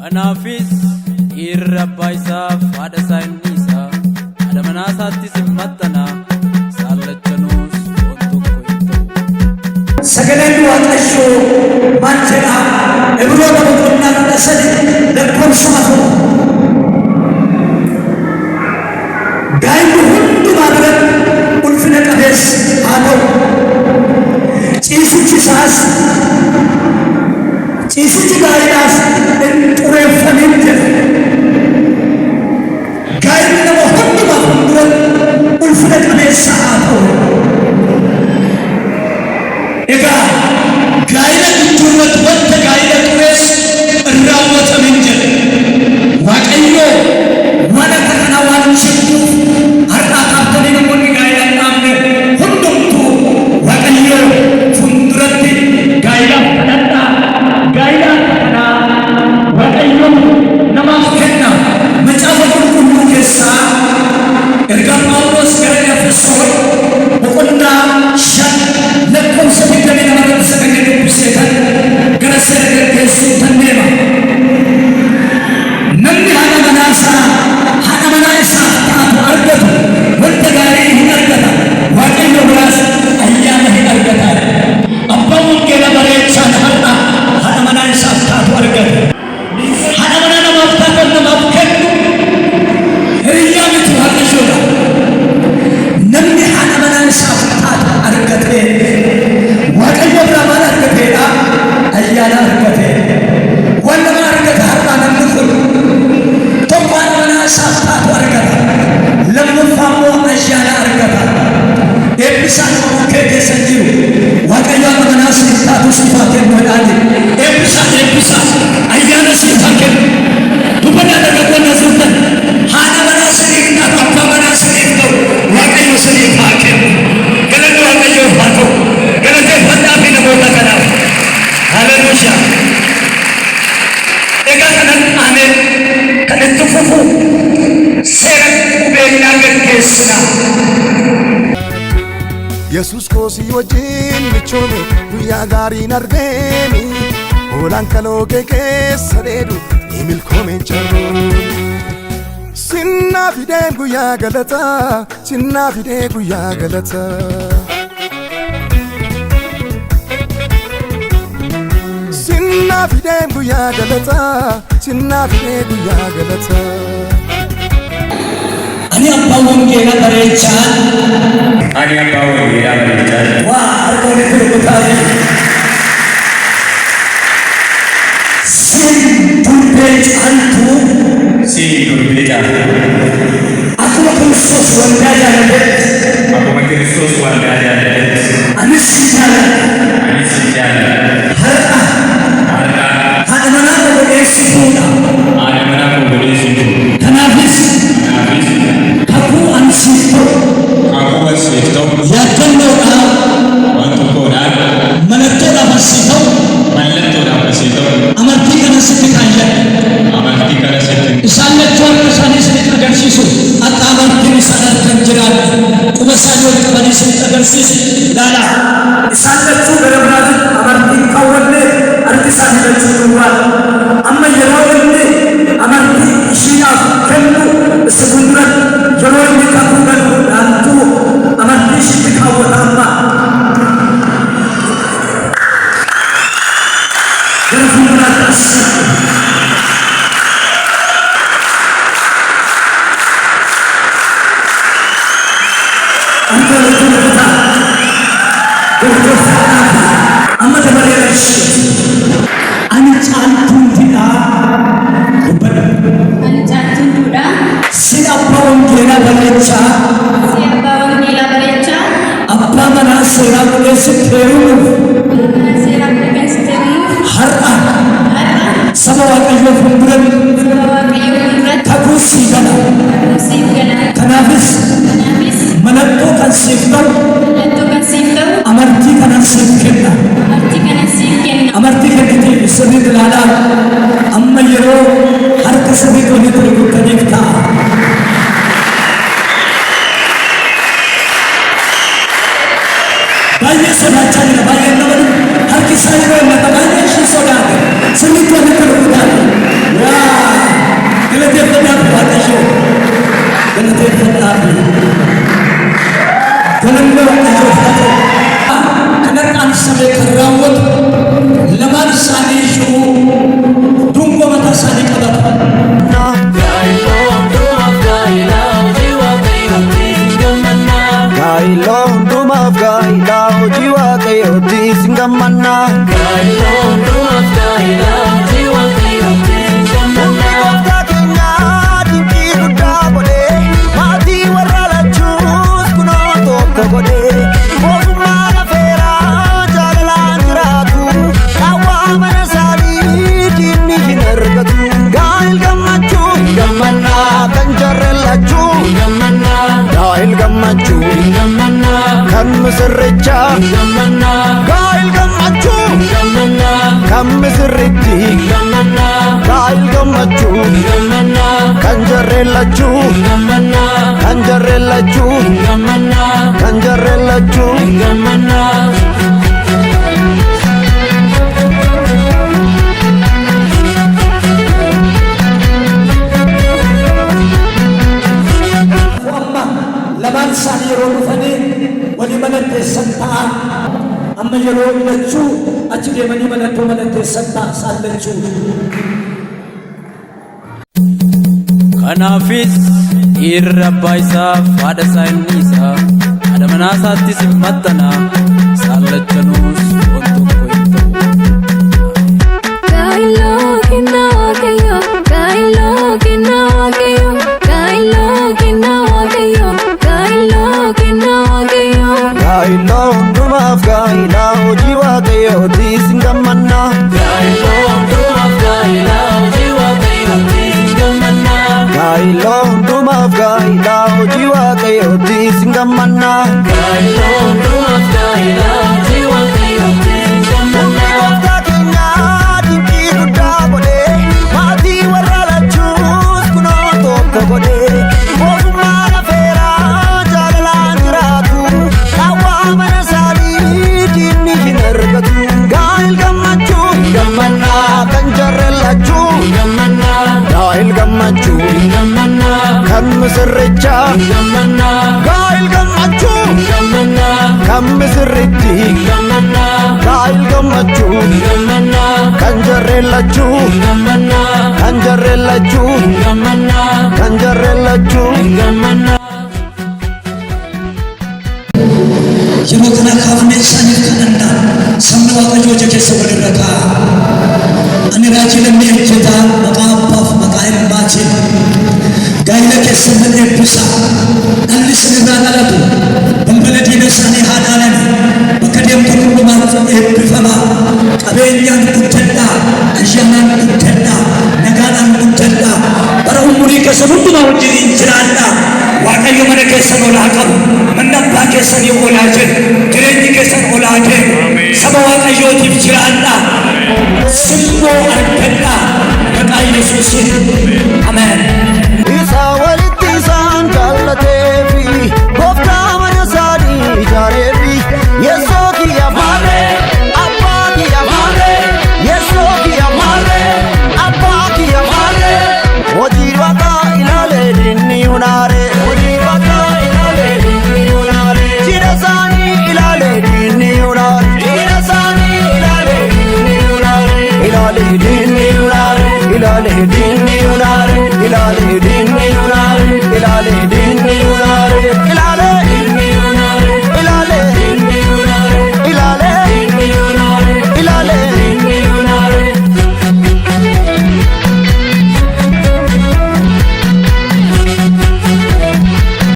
Kanaafis dhiirri abbaa isaaf haadha isaa inni isaa haadha manaa isaattis hin maxxana isaan lachanuus waan tokko hin ta'u. Sagaleen Waaqayyoo maal jedha? Ibroota boqonnaa 13 lakkoofsa 4. Gaa'illi hundumaa biratti ulfina qabeessa haa ta'u. Ciisichi isaas ciisichi gaa'elaas hin xureeffamin jedha. Gaa'illi nama hundumaa biratti ulfina qabeessa haa ta'u. Egaa gaa'ela gidduurratti wanta gaa'ela xureessu hin raawwatamin jedha. Waaqayyoo mana kana waan shakkuuf har'aa kaaftanii namoonni gaa'ela hin dhaabne hundumtuu Waaqayyoo fuulduratti gaa'elaaf kadhadhaa. Gaa'ela kanaa Waaqayyoo namaaf kenna. Macaafa qulqulluu keessaa ergaa Phaawulos gara Efesoon boqonnaa 5 lakkoofsa 22 dubbisee kan gara seera gaggeessuutti deema. Namni haadha manaa isaa taatu argatu wanta gaarii hin argata. Waaqayyo biraas ayyaana hin argata. Abbaan wangeela bareechaan har'a haadha manaa isaaf taatu argata. Haadha manaa namaaf taatan namaaf kennu hiriyyaa miti Waaqayyoodha. Namni haadha manaa isaaf taatu argate Waaqayyo biraa maal argateedha? Ayyaana argate. Waan nama argata har'aa namni kun tokko haadha manaa isaaf taatu argata. Lammaffaa immoo ayyaana argata. Eebbisaan bukkee keessa jiru Waaqayyo haadha manaa siif taatu siif haa kennuudhaani. Eebbisaan ayyaana siif haa kennu. Dubbadhaa dargaggoonni asirratti haadha manaa saniif taatu abbaa manaa saniif ta'u Waaqayyo saniif haa kennu. Galanni Waaqayyoof haa ta'u. Galateeffadhaa fi namoota kanaaf. Haleluuyaa. Egaa kanan aanee kan itti fufu seera qubeellaa gaggeessina. Yesus koosii wajjin michoome guyyaa gaariin argeeni hoolaan kaloo kee keessa dheedu ni milkoomeen carroon. Sinnaa fideen guyyaa galataa, sinnaa fidee guyyaa galataa. Sinnaa fideen guyyaa galataa, sinnaa fidee guyyaa galataa. Ani abbaa wangeelaa bareechaan. Waa argoonni turgutaani. Siin durbee caaltuu. Akkuma Kiristoos waldaa jaalatetti. Anis si jaalladha. Har'a haadha manaa koo godheessituudha. Kanaafis kakuu ani siif ta'u yaaddannoodhaan mallattoodhaaf asii ta'u amartii kana sitti kaayyadha. Isaan lachuu harka isaanii isinitti agarsiisu akka amartiin isaan argan jiraatu quba isaanii wal qabanii isinitti agarsiisu ilaala. Isaan lachuu gara biraatti amartiin kaawwanne harki isaanii lachuu duwwaa. Amma yeroo inni amartii ishiidhaaf kennu isa fuulduratti yeroo inni kakuu galuudhaantu amartii ishiitti kaawwata. Amma gara fuulduraatti asii amma dabalee ishee ani caaltuudha. Sin abbaa wangeelaa bareechaa. Abbaa manaa seeraa qulqulleessitti heerumuuf har'a saba Waaqayyoo fuulduratti kakuu sii gala. Kanaafis mallattoo kan siif ta'u amartii kanan siif kenna. Amartii kenniteef sirriitti ilaalaa. Amma yeroo harka sirriitti walitti rukuttaniif ta'a. Baay'ee sodaachaa jira. Baay'ee nama harki isaa yeroo inni baay'ee ishee sodaate sirriitti walitti rukutaan. jarreellachuu kan jarreellachuu kan jarreellachuu lamaan isaanii yeroo dhufanii walii mallatteessan ta'a. Amma yeroo lachuu achi deemanii mallatteessan ta'a isaan lachuu. Kanaafis dhiirri abbaa isaaf haadha isaa inni isaa haadha manaa isaattis hin maxxana isaan lachanuus waan tokko hin ta'u. Gaa'ilaa hundumaaf gaa'ilaa hojii waaqayyootiis hin gammannaa. Gaa'ilaa hundumaaf gaa'ilaa hojii waaqayyootiis hin gammannaa. Gaa'ilaa hundumaaf gaa'ilaa hojii waaqayyootiis hin gammannaa. Gaa'ilaa hundumaaf gaa'ilaa hojii waaqayyootiis hin gammannaa. Gooftaa keenyaa dinqii guddaa godhee maatii warra lachuus kunoo tokko godhee mootummaa lafeeraa jaalalaan jiraatu dhawwaa mana isaanii diinni hin argatu. Gaa'il gammachuu hin gammannaa kan jarreellachuu hin gammannaa. Gaa'il gammachuu hin gammannaa kan misirrichaa hin gammannaa. Gaa'il gammachuu hin gammannaa kan misirritti hin gammannaa. Gaa'il gammachuu hin gammannaa kan jarreellachuu hin gammannaa. Kan jarreellachuu hin gammannaa kan jarreellachuu hin gammannaa. Yeroo kana kaafnee isaaniif kadhannaa sabni waaqayyoo ija keessa walirra kaa'a. Ani raajii lammii hojjetaa maqaa abbaaf maqaa ilmaatiin gaa'ila keessan nan eebbisa. Dhalli isinirraa dhalatu balbala diina isaanii haa dhaalani. Bakka deemtan hundumaatti eebbifama. Qabeenyaan guddadhaa, ayyaanaan guddadhaa, nagaadhaan guddadhaa. Bara umurii keessan hundumaa wajjin jiraadhaa. Waaqayyo mana keessan olaa qabu. Manni abbaa keessanii olaa jedhu. Jireenyi keessan olaa deemu. Saba waaqayyootiif jiraadhaa. Simboo argadhaa. Maqaa Yesuusiin. Ameen. Isa walitti isaan jaallateefi gooftaa mana isaanii ijaareefi Yeesoo kiyya maaree abbaa kiyya maaree Yeesoo kiyya maaree abbaa kiyya maaree hojii waaqaa ilaalee dinni hunaaree hojii waaqaa ilaalee dinni hunaaree jira isaanii ilaalee dinni hunaaree jira isaanii ilaalee dinni hunaaree ilaalee dinni hunaaree ilaalee dinni hunaaree ilaalee dinni hunaaree ilaalee